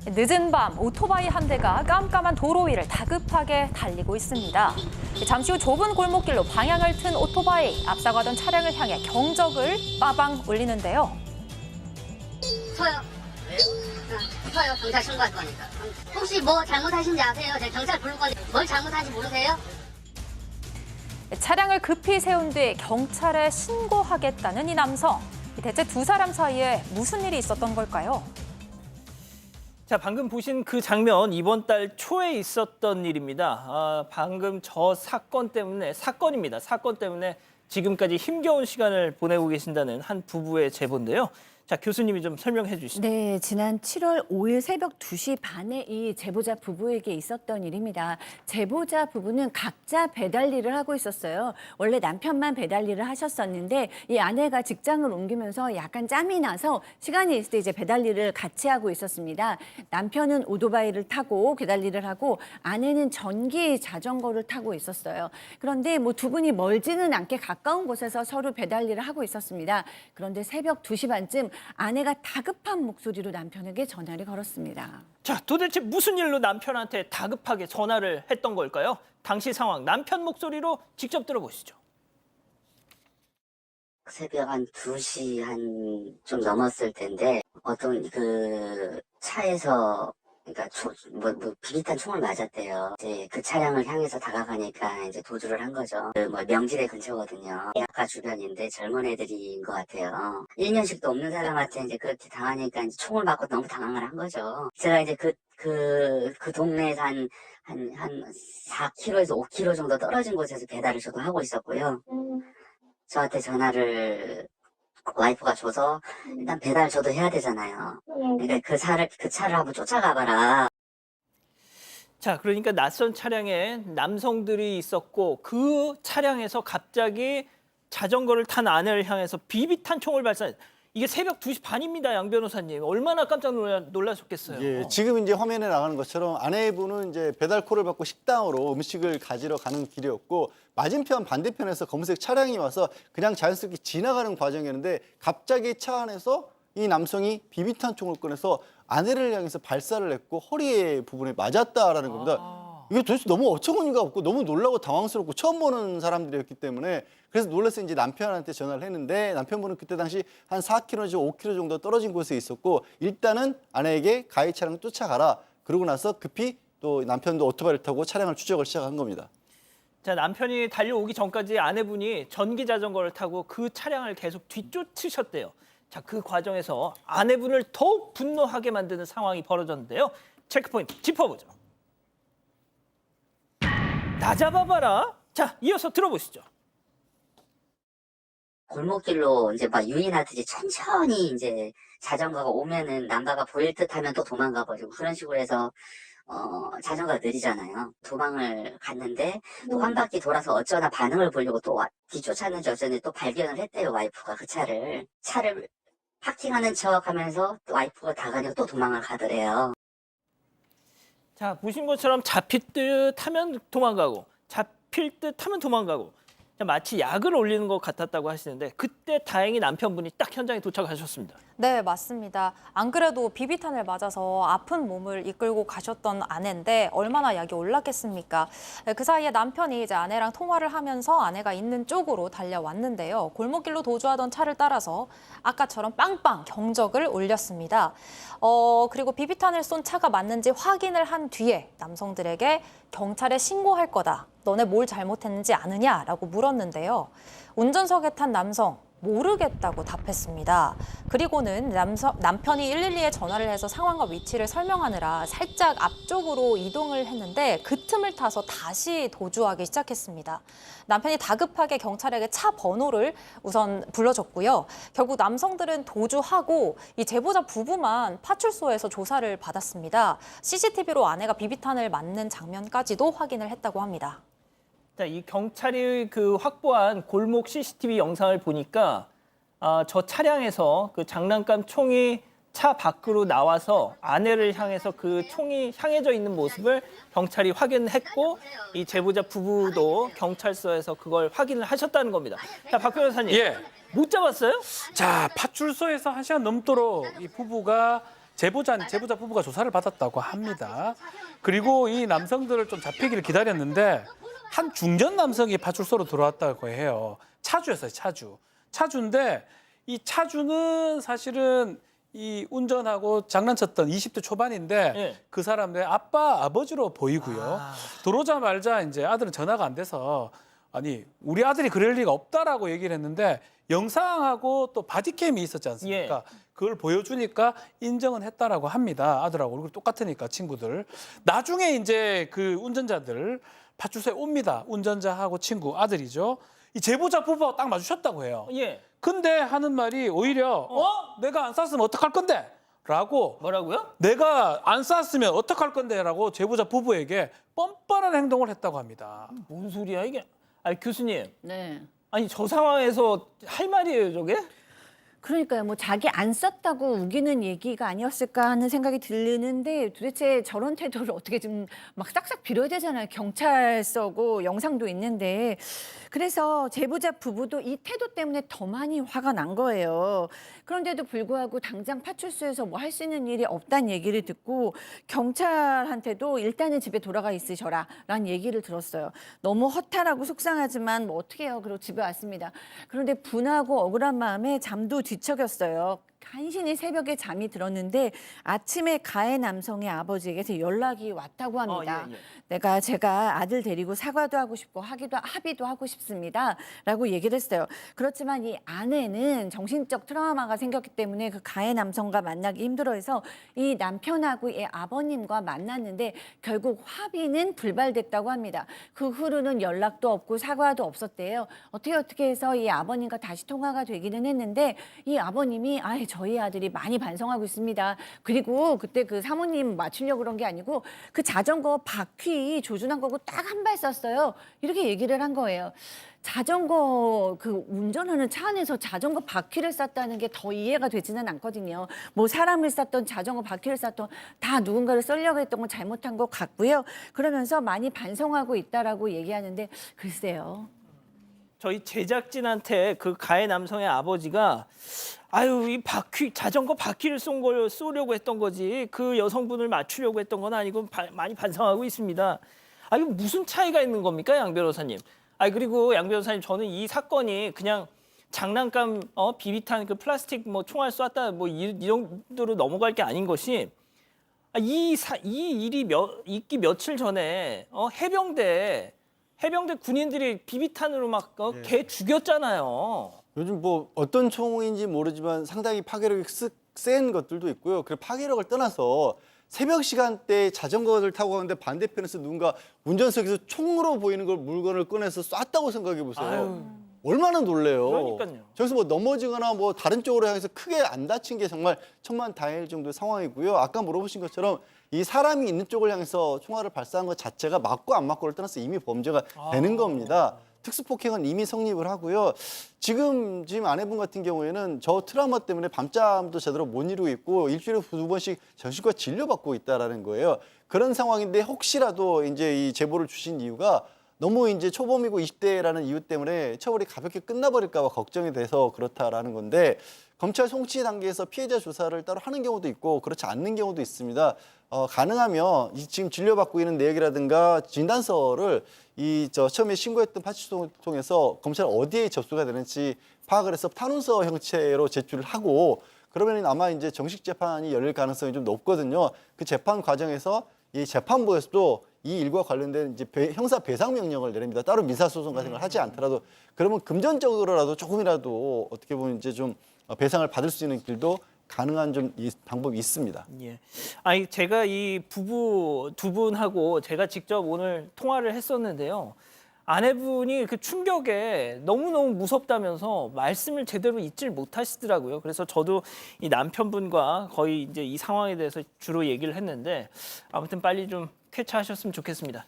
늦은 밤 오토바이 한 대가 깜깜한 도로 위를 다급하게 달리고 있습니다. 잠시 후 좁은 골목길로 방향을 튼 오토바이, 앞서가던 차량을 향해 경적을 빠방 울리는데요. 서요. 왜요? 서요. 경찰 신고할 거니까. 혹시 뭐 잘못하신지 아세요? 제가 경찰 부를 거니까. 뭘 잘못하는지 모르세요? 차량을 급히 세운 뒤 경찰에 신고하겠다는 이 남성. 대체 두 사람 사이에 무슨 일이 있었던 걸까요? 자, 방금 보신 그 장면 이번 달 초에 있었던 일입니다. 방금 저 사건 때문에 지금까지 힘겨운 시간을 보내고 계신다는 한 부부의 제보인데요. 자, 교수님이 좀 설명해 주시죠. 네, 지난 7월 5일 새벽 2시 반에 이 제보자 부부에게 있었던 일입니다. 제보자 부부는 각자 배달 일을 하고 있었어요. 원래 남편만 배달 일을 하셨었는데 이 아내가 직장을 옮기면서 약간 짬이 나서 시간이 있을 때 이제 배달 일을 같이 하고 있었습니다. 남편은 오토바이를 타고 배달 일을 하고 아내는 전기 자전거를 타고 있었어요. 그런데 뭐 두 분이 멀지는 않게 가까운 곳에서 서로 배달 일을 하고 있었습니다. 그런데 새벽 2시 반쯤 아내가 다급한 목소리로 남편에게 전화를 걸었습니다. 자, 도대체 무슨 일로 남편한테 다급하게 전화를 했던 걸까요? 당시 상황 남편 목소리로 직접 들어보시죠. 새벽 한 2시 좀 넘었을 텐데 어떤 그 차에서 그러니까 비비탄 총을 맞았대요. 이제 그 차량을 향해서 다가가니까 이제 도주를 한 거죠. 명지대 근처거든요. 약가 주변인데 젊은 애들인 것 같아요. 1년씩도 없는 사람한테 이제 그렇게 당하니까 이제 총을 맞고 너무 당황을 한 거죠. 제가 이제 그 동네에서 한 4km에서 5km 정도 떨어진 곳에서 배달을 저도 하고 있었고요. 저한테 전화를 와이프가 줘서 일단 배달 저도 해야 되잖아요. 그러니까 그 차를 한번 쫓아가 봐라. 자, 그러니까 낯선 차량에 남성들이 있었고 그 차량에서 갑자기 자전거를 탄 아내를 향해서 비비탄 총을 발사. 이게 새벽 2시 반입니다, 양 변호사님. 얼마나 깜짝 놀라셨겠어요. 예, 지금 이제 화면에 나가는 것처럼 아내분은 이제 배달콜을 받고 식당으로 음식을 가지러 가는 길이었고 맞은편 반대편에서 검은색 차량이 와서 그냥 자연스럽게 지나가는 과정이었는데 갑자기 차 안에서 이 남성이 비비탄 총을 꺼내서 아내를 향해서 발사를 했고 허리 부분에 맞았다라는 겁니다. 이게 도대체 너무 어처구니가 없고 너무 놀라고 당황스럽고 처음 보는 사람들이었기 때문에 그래서 놀라서 이제 남편한테 전화를 했는데 남편분은 그때 당시 한 4km, 5km 정도 떨어진 곳에 있었고 일단은 아내에게 가해 차량 쫓아가라. 그러고 나서 급히 또 남편도 오토바이를 타고 차량을 추적을 시작한 겁니다. 자, 남편이 달려오기 전까지 아내분이 전기 자전거를 타고 그 차량을 계속 뒤쫓으셨대요. 자, 그 과정에서 아내분을 더욱 분노하게 만드는 상황이 벌어졌는데요. 체크포인트 짚어보죠. 나 잡아봐라. 자, 이어서 들어보시죠. 골목길로 이제 막 유인하듯이 천천히 이제 자전거가 오면은 남바가 보일 듯 하면 또 도망가 버리고 그런 식으로 해서 자전거가 느리잖아요. 도망을 갔는데 또 한 바퀴 돌아서 어쩌나 반응을 보려고 또 뒤쫓았는지 어쩌는지 또 발견을 했대요, 와이프가 그 차를 파킹하는 척 하면서 또 와이프가 다가니까 또 도망을 가더래요. 자, 보신 것처럼 잡힐 듯 하면 도망가고 잡힐 듯 하면 도망가고 마치 약을 올리는 것 같았다고 하시는데 그때 다행히 남편분이 딱 현장에 도착하셨습니다. 네, 맞습니다. 안 그래도 비비탄을 맞아서 아픈 몸을 이끌고 가셨던 아내인데 얼마나 약이 올랐겠습니까? 그 사이에 남편이 이제 아내랑 통화를 하면서 아내가 있는 쪽으로 달려왔는데요. 골목길로 도주하던 차를 따라서 아까처럼 빵빵 경적을 울렸습니다. 그리고 비비탄을 쏜 차가 맞는지 확인을 한 뒤에 남성들에게 경찰에 신고할 거다. 너네 뭘 잘못했는지 아느냐라고 물었는데요. 운전석에 탄 남성 모르겠다고 답했습니다. 그리고는 남편이 112에 전화를 해서 상황과 위치를 설명하느라 살짝 앞쪽으로 이동을 했는데 그 틈을 타서 다시 도주하기 시작했습니다. 남편이 다급하게 경찰에게 차 번호를 우선 불러줬고요. 결국 남성들은 도주하고 이 제보자 부부만 파출소에서 조사를 받았습니다. CCTV로 아내가 비비탄을 맞는 장면까지도 확인을 했다고 합니다. 자, 이 경찰이 확보한 골목 CCTV 영상을 보니까 저 차량에서 그 장난감 총이 차 밖으로 나와서 아내를 향해서 그 총이 향해져 있는 모습을 경찰이 확인했고 이 제보자 부부도 경찰서에서 그걸 확인을 하셨다는 겁니다. 자, 박 변호사님. 예. 못 잡았어요? 자, 파출소에서 1시간 넘도록 이 부부가 제보자 부부가 조사를 받았다고 합니다. 그리고 이 남성들을 좀 잡히기를 기다렸는데 한 중년 남성이 파출소로 들어왔다고 해요. 차주였어요, 차주. 차주인데 이 차주는 사실은 이 운전하고 장난쳤던 20대 초반인데 예. 그 사람의 아버지로 보이고요. 들어오자마자 이제 아들은 전화가 안 돼서 아니 우리 아들이 그럴 리가 없다라고 얘기를 했는데 영상하고 또 바디캠이 있었지 않습니까? 그걸 보여주니까 인정은 했다라고 합니다. 아들하고 얼굴 똑같으니까 친구들. 나중에 이제 그 운전자들 파출소에 옵니다. 운전자하고 친구 아들이죠. 이 제보자 부부가 딱 마주쳤다고 해요. 예. 근데 하는 말이 오히려 내가 안 쐈으면 어떡할 건데? 라고 뭐라고요? 내가 안 쐈으면 어떡할 건데? 라고 제보자 부부에게 뻔뻔한 행동을 했다고 합니다. 뭔 소리야 이게? 아니 교수님, 네. 아니 저 상황에서 할 말이에요 저게? 그러니까요. 뭐 자기 안 썼다고 우기는 얘기가 아니었을까 하는 생각이 드는데 도대체 저런 태도를 어떻게 좀 막 싹싹 빌어야 되잖아요. 경찰서고 영상도 있는데. 그래서 제보자 부부도 이 태도 때문에 더 많이 화가 난 거예요. 그런데도 불구하고 당장 파출소에서 뭐 할 수 있는 일이 없다는 얘기를 듣고 경찰한테도 일단은 집에 돌아가 있으셔라 라는 얘기를 들었어요. 너무 허탈하고 속상하지만 뭐 어떻게 해요. 그리고 집에 왔습니다. 그런데 분하고 억울한 마음에 잠도 뒤척였어요. 간신히 새벽에 잠이 들었는데 아침에 가해 남성의 아버지에게서 연락이 왔다고 합니다. 제가 아들 데리고 사과도 하고 싶고 합의도 하고 싶습니다. 라고 얘기를 했어요. 그렇지만 이 아내는 정신적 트라우마가 생겼기 때문에 그 가해 남성과 만나기 힘들어해서 이 남편하고 이 아버님과 만났는데 결국 합의는 불발됐다고 합니다. 그 후로는 연락도 없고 사과도 없었대요. 어떻게 해서 이 아버님과 다시 통화가 되기는 했는데 이 아버님이 저희 아들이 많이 반성하고 있습니다. 그리고 그때 그 사모님 맞추려고 그런 게 아니고 그 자전거 바퀴 조준한 거고 딱 한 발 쐈어요. 이렇게 얘기를 한 거예요. 자전거 그 운전하는 차 안에서 자전거 바퀴를 쐈다는 게 더 이해가 되지는 않거든요. 뭐 사람을 쐈던 자전거 바퀴를 쐈던 다 누군가를 쏘려고 했던 건 잘못한 것 같고요. 그러면서 많이 반성하고 있다라고 얘기하는데 글쎄요. 저희 제작진한테 그 가해 남성의 아버지가 이 자전거 바퀴를 쏘려고 했던 거지 그 여성분을 맞추려고 했던 건 아니고 많이 반성하고 있습니다. 이거 무슨 차이가 있는 겁니까, 양 변호사님? 그리고 양 변호사님 저는 이 사건이 그냥 장난감 비비탄 그 플라스틱 뭐 총알 쐈다 뭐 이 정도로 넘어갈 게 아닌 것이 이 일이 있기 며칠 전에 해병대 군인들이 비비탄으로 막 개 죽였잖아요. 요즘 뭐 어떤 총인지 모르지만 상당히 파괴력이 센 것들도 있고요. 그 파괴력을 떠나서 새벽 시간대에 자전거를 타고 가는데 반대편에서 누군가 운전석에서 총으로 보이는 물건을 꺼내서 쐈다고 생각해 보세요. 얼마나 놀래요. 그러니까요. 저기서 뭐 넘어지거나 뭐 다른 쪽으로 향해서 크게 안 다친 게 정말 천만다행일 정도의 상황이고요. 아까 물어보신 것처럼 이 사람이 있는 쪽을 향해서 총알을 발사한 것 자체가 맞고 안 맞고를 떠나서 이미 범죄가 되는 겁니다. 특수폭행은 이미 성립을 하고요. 지금 아내분 같은 경우에는 저 트라우마 때문에 밤잠도 제대로 못 이루고 있고 일주일에 2번씩 정신과 진료받고 있다라는 거예요. 그런 상황인데 혹시라도 이제 이 제보를 주신 이유가 너무 이제 초범이고 20대라는 이유 때문에 처벌이 가볍게 끝나버릴까 봐 걱정이 돼서 그렇다라는 건데 검찰 송치 단계에서 피해자 조사를 따로 하는 경우도 있고 그렇지 않는 경우도 있습니다. 가능하면 지금 진료받고 있는 내역이라든가 진단서를 처음에 신고했던 파출소 통해서 검찰 어디에 접수가 되는지 파악을 해서 탄원서 형태로 제출을 하고 그러면 아마 이제 정식 재판이 열릴 가능성이 좀 높거든요. 그 재판 과정에서 이 재판부에서도 이 일과 관련된 이제 형사 배상 명령을 내립니다. 따로 민사소송 같은 걸 하지 않더라도 그러면 금전적으로라도 조금이라도 어떻게 보면 이제 좀 배상을 받을 수 있는 길도 가능한 좀 방법이 있습니다. 예. 제가 이 부부 두 분하고 제가 직접 오늘 통화를 했었는데요. 아내분이 그 충격에 너무너무 무섭다면서 말씀을 제대로 잊질 못하시더라고요. 그래서 저도 이 남편분과 거의 이제 이 상황에 대해서 주로 얘기를 했는데 아무튼 빨리 좀 쾌차하셨으면 좋겠습니다.